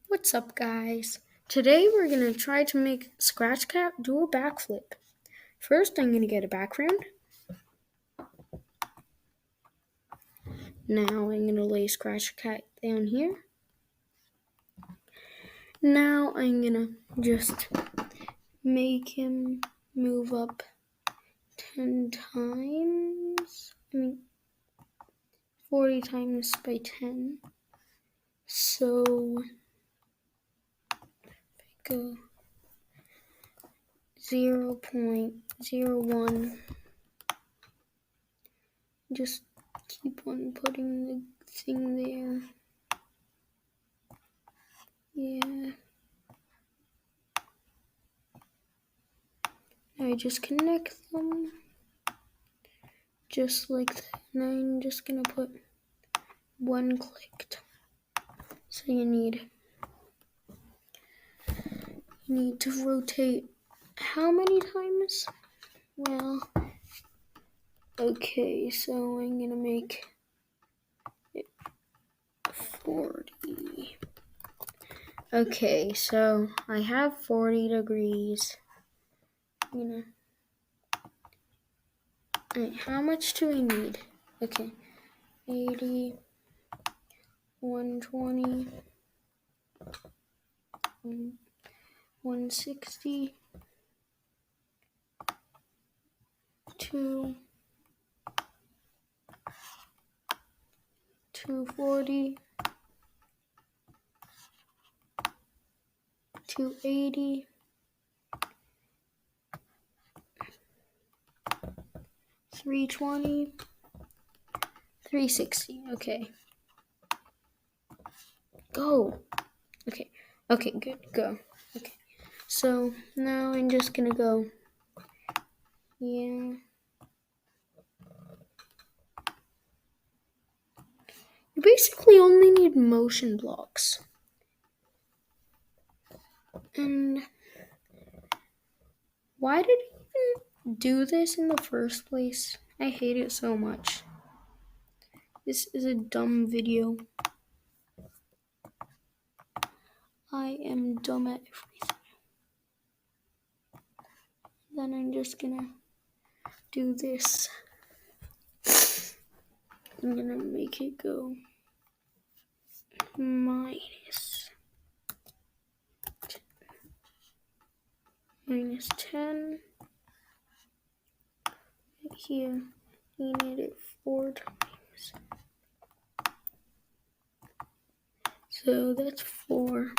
What's up, guys? Today we're going to try to make Scratch Cat do a backflip. First, I'm going to get a background. Now I'm going to lay Scratch Cat down here. Now I'm going to just make him move up 10 times. 40 times by 10. So, if I go 0.01, just keep on putting the thing there. Yeah. I just connect them. Just like that. Now I'm just gonna put one clicked. So you need to rotate how many times? Well, okay, so I'm gonna make it 40. Okay, so I have 40 degrees. How much do I need? Okay, 80, 120, 160, 240, 280, 320, 360. Okay. Go. Okay, good. Go. Okay. So now I'm just gonna go. Yeah. You basically only need motion blocks. And why did I even do this in the first place? I hate it so much. This is a dumb video. I am dumb at everything. Then I'm just gonna do this. I'm gonna make it go minus 10. Right here, you need it 4 times. So that's 4.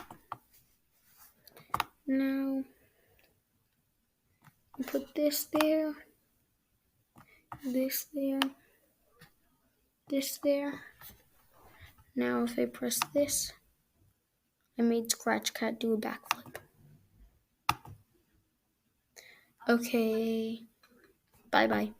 Now, put this there, this there, this there. Now if I press this, I made Scratch Cat do a backflip. Okay, bye-bye.